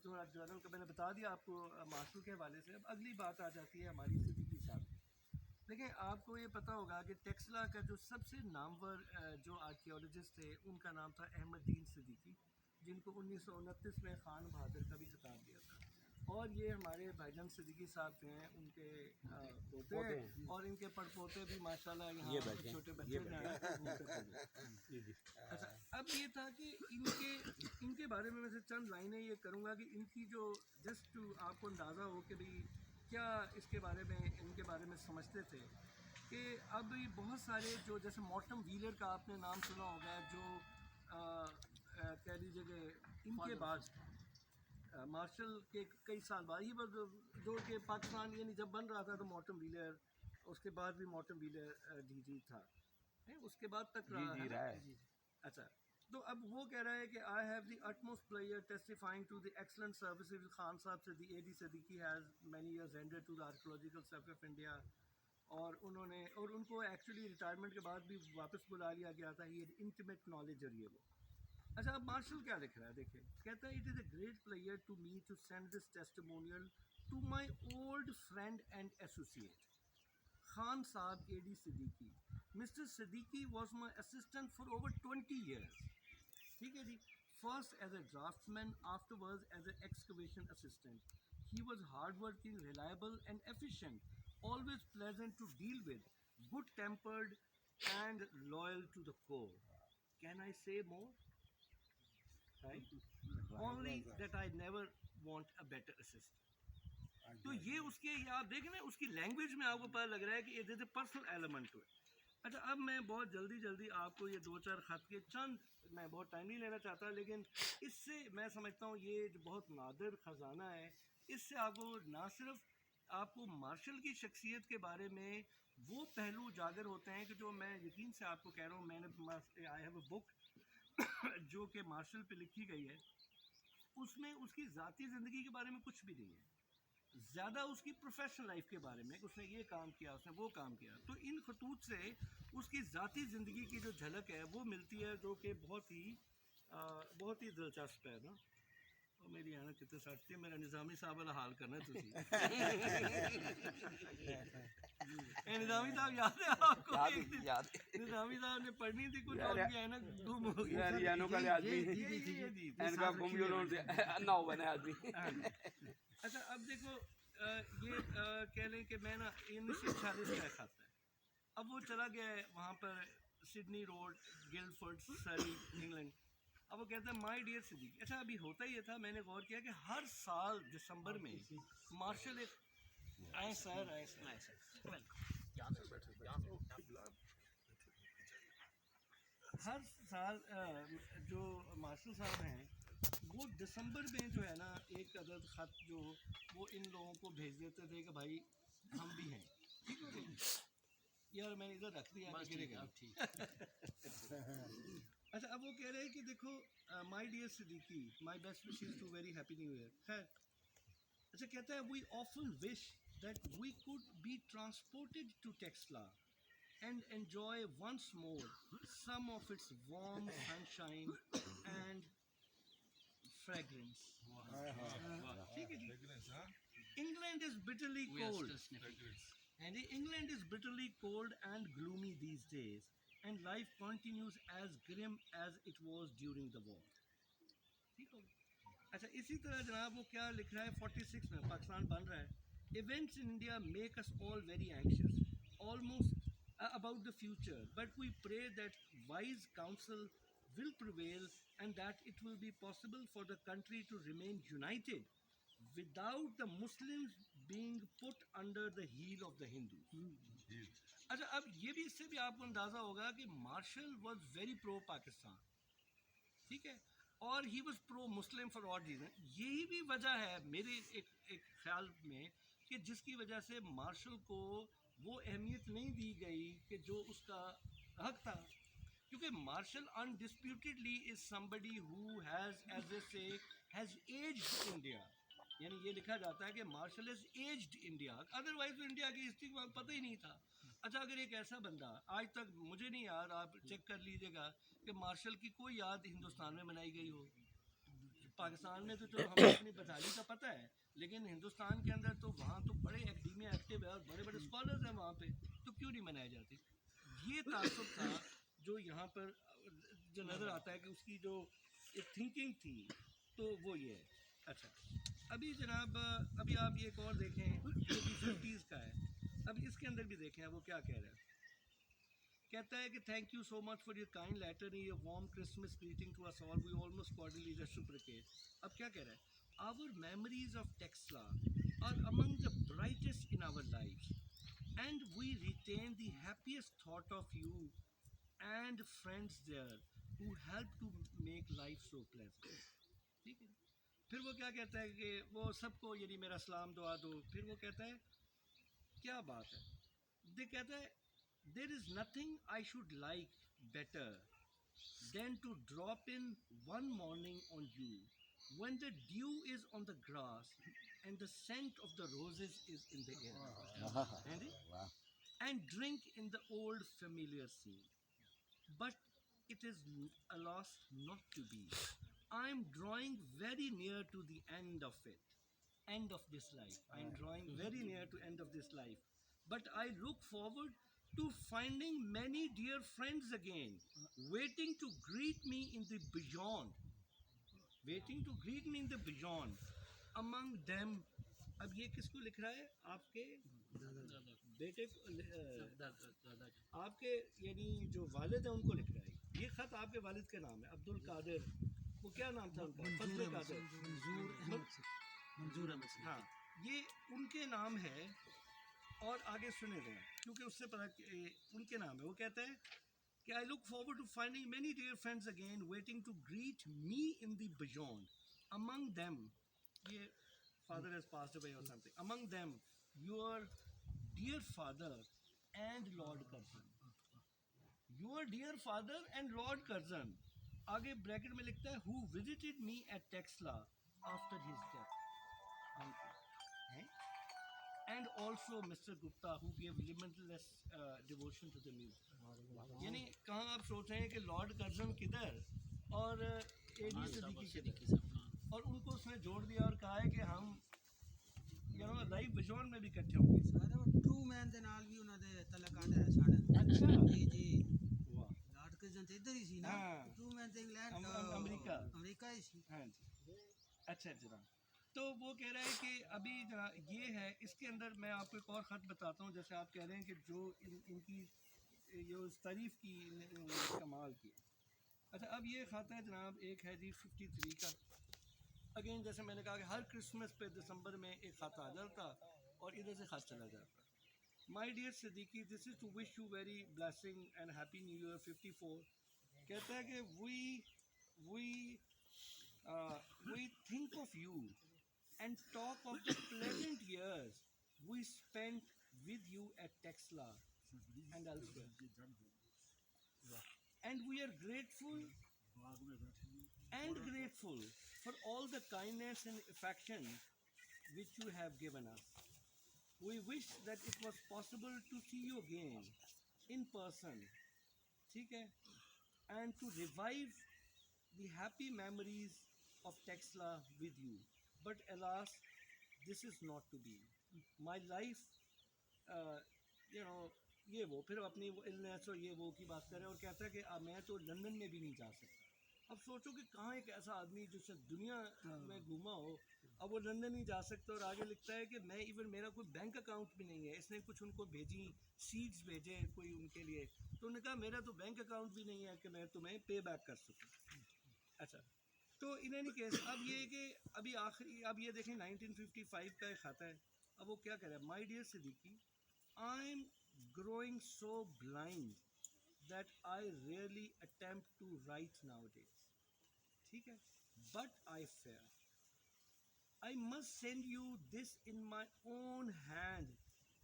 थोड़ा जर्नल का मैंने बता दिया आपको मार्शल के हवाले से। अब अगली बात आ जाती है हमारी सिद्दीकी साहब। देखिए, आपको ये पता होगा कि टेक्सला का जो सबसे नामवर जो आर्कियोलॉजिस्ट थे उनका नाम था अहमदीन सिद्दीकी, जिनको 1929 में खान बहादुर का भी खिताब दिया था। और ये हमारे भाईजान सिद्दीकी साहब जो हैं उनके पोते हैं, और इनके पड़पोते भी माशाल्लाह यहाँ छोटे बच्चे जो हैं। अच्छा, अब ये था कि इनके बारे में मैं से चंद लाइनें ये करूँगा कि इनकी जो जस्ट आपको अंदाज़ा हो कि भाई क्या इसके बारे में इनके बारे में समझते थे। कि अब ये बहुत सारे जो जैसे मॉर्टम व्हीलर का आपने नाम सुना होगा, जो कह लीजिए कि इनके बाद मार्शल के कई साल बाद ही जो कि पाकिस्तान यानी जब बन रहा था तो मॉर्टम व्हीलर, उसके बाद भी मॉर्टम व्हीलर जी था, है उसके बाद तक रहा है। अच्छा, तो अब वो कह रहा है कि I have the utmost pleasure testifying to the excellent services Khan sahab से दी एडी Siddiqui has many years rendered to the archaeological survey of India. और उनको एक्चुअली रिटायरमेंट के बाद भी वापस बुला लिया गया था, ये इंटीमेट नॉलेज और ये वो। अच्छा, अब मार्शल क्या लिख रहा है, देखिए कहता है it is a great player to me to send this testimonial to my old friend and associate Khan Saab A.D. Siddiqui. Mr. Siddiqui was my assistant for over 20 years. ठीक है जी। First as a draftsman, afterwards as an excavation assistant. He was hardworking, reliable and efficient, always pleasant to deal with, good-tempered and loyal to the core. Can I say more? Right? Only that I never want a better assistant. तो ये उसके आप देखें ना, उसकी language में आपको पता लग रहा है कि ये जैसे पर्सनल एलिमेंट हुए। अच्छा, अब मैं बहुत जल्दी आपको ये दो चार ख़त के चंद, मैं बहुत टाइम नहीं लेना चाहता, लेकिन इससे मैं समझता हूँ ये जो बहुत नादिर ख़जाना है, इससे आपको ना सिर्फ आपको मार्शल की शख्सियत के बारे में वो पहलू उजागर होते हैं कि जो मैं यकीन से आपको कह रहा हूँ, मैंने आई हैव अ बुक जो कि मार्शल पे लिखी गई है, उसमें उसकी ज़ाती ज़िंदगी के बारे में कुछ भी नहीं है, ज़्यादा उसकी प्रोफेशनल लाइफ के बारे में, उसने ये काम किया, उसने वो काम किया। तो इन खतूत से उसकी ज़ाती ज़िंदगी की जो झलक है वो मिलती है, जो कि बहुत ही दिलचस्प है ना। और मेरी आना कितने सटती है, मेरा निज़ामी साहब वाला हाल करना है तुझी। निज़ामी साहब याद है आपको? याद निज़ामी साहब ने पढ़नी थी कुछ और भी है ना, गुम हो गया। अच्छा, अब देखो ये कह लें कि मैं ना 1946 का खाता है। अब वो चला गया है वहाँ पर सिडनी रोड, गिल्डफोर्ड, सरी, इंग्लैंड। अब वो कहता है माय डियर सिद्दीकी। अच्छा, अभी होता ही ये था, मैंने गौर किया कि हर साल दिसंबर में मार्शल एक आए सर हर साल जो मार्शल साहब हैं वो दिसंबर में जो है ना एक अदद ख़त जो वो इन लोगों को भेज देते थे कि भाई हम भी हैं, ठीक हो गया यार, मैंने इधर रख दिया गिरेगा। ठीक। अच्छा, अब वो कह रहे हैं कि देखो my dear Siddiqui, my best wishes to very happy new year. खैर, अच्छा कहता है we often wish that we could be transported to Taxila and enjoy once more some of its warm sunshine and fragrance. ठीक है जी। England is bitterly cold. And England is bitterly cold and gloomy these days, and life continues as grim as it was during the war. ठीक हो गया। अच्छा, इसी तरह जनाब वो क्या लिख रहा है 46 में, पाकिस्तान बन रहा है। Events in India make us all very anxious, almost about the future, but we pray that wise counsel will prevail and that it will be possible for the country to remain united without the Muslims being put under the heel of the Hindus. अच्छा, अब ये भी इससे भी आपको अंदाज़ा होगा कि Marshall was very pro Pakistan, ठीक है, और he was pro Muslim for all reason. यही भी वजह है मेरे एक ख्याल में कि जिसकी वजह से मार्शल को वो अहमियत नहीं दी गई कि जो उसका हक था, क्योंकि Marshall undisputedly is somebody who has as a say has aged India, यानी ये लिखा जाता है कि Marshall is aged India, otherwise तो इंडिया की हिस्ट्री को पता ही नहीं था। अच्छा, अगर एक ऐसा बंदा आज तक मुझे नहीं याद, आप चेक कर लीजिएगा कि मार्शल की कोई याद हिंदुस्तान में मनाई गई हो, पाकिस्तान में तो चलो हमें अपनी बथाली का पता है, लेकिन हिंदुस्तान के अंदर तो वहाँ तो बड़े एकेडमिया एक्टिव है और बड़े बड़े स्कॉलर्स हैं वहाँ पे, तो क्यों नहीं मनाई जाती? ये तासुब था जो यहाँ पर जो नज़र आता है कि उसकी जो एक थिंकिंग थी, तो वो ये है। अच्छा, अभी जनाब अभी आप ये एक और देखें, ये भी 50s का है। अब इसके अंदर भी देखें वो क्या कह रहा है। कहता है कि thank you so much for your kind letter in your warm Christmas greeting to us all, we almost cordially reciprocate. अब क्या कह रहा है, our memories of Taxila are among the brightest in our lives and we retain the happiest thought of you and friends there who help to make life so pleasant। ठीक है, फिर वो क्या कहता है कि वो सबको यानी मेरा सलाम दुआ दो। फिर वो कहता है क्या बात है, दे कहता है there is nothing I should like better than to drop in one morning on you when the dew is on the grass and the scent of the roses is in the air and drink in the old familiar scene. But it is alas not to be. I am drawing very near to the end of it, end of this life. I am drawing very near to end of this life. But I look forward to finding many dear friends again, waiting to greet me in the beyond. Waiting to greet me in the beyond. Among them, अब ये किसको लिख रहा है? आपके बेटे आपके यानी जो वालिद है उनको लिख रहा है। ये खत आपके वालिद के नाम है, अब्दुल कादिर, वो क्या नाम था उनका? मंजूर अहमद। हाँ, ये उनके नाम है। और आगे सुने थे क्योंकि उससे पता उनके नाम है। वो कहता है कि I look forward to finding many dear friends again, waiting to greet me in the beyond. Among them, ये father has passed away or something. Among them, your dear father and Lord Curzon. Your dear father and Lord Curzon. आगे bracket में लिखता है who visited me at Texla after his death. And also Mr. Gupta who gave limitless devotion to the music. यानी कहाँ आप सोच रहे हैं कि लॉर्ड कर्जन किधर और एडी सिद्दीकी किधर, और उनको उसने जोड़ दिया और कहा है कि हम लाइव विजन में भी इकट्ठे होंगे। सारे ट्रू मैन दे नाल भी उन्हां दे तलकात है साडा। अच्छा जी जी, वाह, लॉर्ड कर्जन ते इधर ही सी ना। ट्रू मैन ते इंग्लैंड अमेरिका ही सी। हाँ जी, अच्छा जनाब। तो वो कह रहा है कि अभी ये है, इसके अंदर मैं आपको एक और ख़त बताता हूँ। जैसे आप कह रहे हैं कि जो इनकी ये उस तारीफ़ की कमाल की। अच्छा, अब ये ख़त है जनाब, एक है जी 53 का। अगेन जैसे मैंने कहा कि हर क्रिसमस पे दिसंबर में एक ख़त आ जाता और इधर से ख़त चला जाता। My dear Siddiqui, this is to wish you very blessing and happy new year 54। कहता है कि we think of you and talk of the pleasant years we spent with you at Texla and elsewhere. And we are grateful for all the kindness and affection which you have given us. We wish that it was possible to see you again in person, ठीक है, and to revive the happy memories of Texla with you. But alas, this is not to be. My life, ये वो फिर अपनी illness और ये वो की बात कर रहे हैं और कहता है कि मैं तो लंदन में भी नहीं जा सकता। अब सोचो कि कहाँ एक ऐसा आदमी जिससे दुनिया में घूमा हो, अब वो लंदन नहीं जा सकता। और आगे लिखता है कि मैं इवन मेरा कोई बैंक अकाउंट भी नहीं है। इसने कुछ उनको भेजी, सीड्स भेजे कोई उनके लिए, तो उन्होंने कहा मेरा तो बैंक अकाउंट भी नहीं है कि मैं तुम्हें पे बैक कर सकूँ। अच्छा, तो इन एनी केस अब ये कि अभी आखिरी, अब ये देखें 1955 का एक खाता है। अब वो क्या कह रहा है, my dear Siddiqui, I am growing so blind that I rarely attempt to write nowadays, ठीक है, but I fear I must send you this in my own hand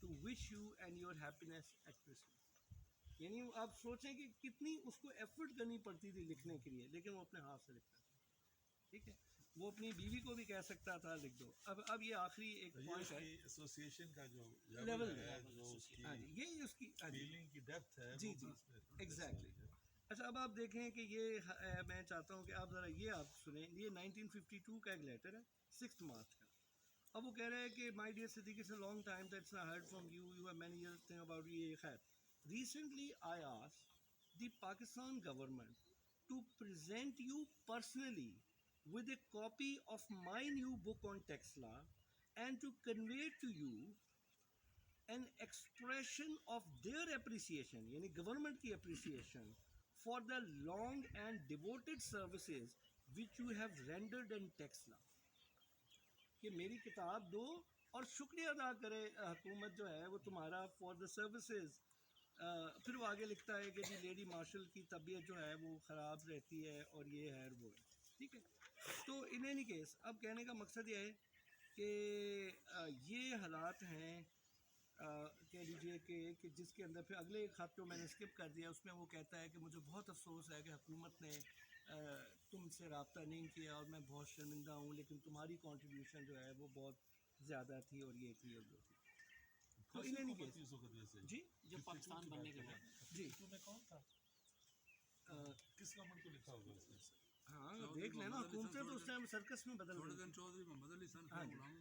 to wish you and your happiness at Christmas. यानी आप सोचें कि कितनी उसको effort करनी पड़ती थी लिखने के लिए, लेकिन वो अपने हाथ से लिखता था, ठीक है। वो अपनी बीवी को भी कह सकता था लिख दो। अब ये आखिरी एक पॉइंट है, एसोसिएशन का जो लेवल है, जो उसकी ये उसकी फीलिंग की डेप्थ है, जी जी एग्जैक्टली। अच्छा, अब आप देखें कि ये मैं चाहता हूँ कि आप ज़रा ये आप सुने, ये 1952 का एक लेटर है, 6 मार्च का। अब वो कह रहे हैं कि my dear Siddiqui, it's a long time that's I heard from you, you have many years think about ये खैर। Recently I asked the Pakistan government to present you personally with a copy of my new book on tax law and to convey to you an expression of their appreciation, yani government ki appreciation for the long and devoted services which you have rendered in tax law, कि मेरी किताब दो और शुक्रिया अदा करे हुकूमत जो है वो तुम्हारा फॉर द सर्विसेज। फिर वो आगे लिखता है कि जी लेडी मार्शल की तबीयत जो है वो ख़राब रहती है और ये है और वो है, ठीक है। तो इन एनी केस अब कहने का मकसद ये है कि ये हालात हैं, कह लीजिए कि जिसके अंदर फिर अगले एक ख़त जो मैंने स्किप कर दिया उसमें वो कहता है कि मुझे बहुत अफसोस है कि हुकूमत ने तुमसे रब्ता नहीं किया और मैं बहुत शर्मिंदा हूँ, लेकिन तुम्हारी कंट्रीब्यूशन जो है वो बहुत ज़्यादा थी और ये थी और वो थी। तो इन एनी केस जी, जब पाकिस्तान बनने के बाद जी में कौन था, किस गवर्नमेंट को लिखा होगा इसमें? हाँ देख लेना, हुकूमतें तो उस टाइम सर्कस में बदल थोड़े गई दिन थी। चौधरी मोहम्मद अली सन हाँ फिर जी। गुलाम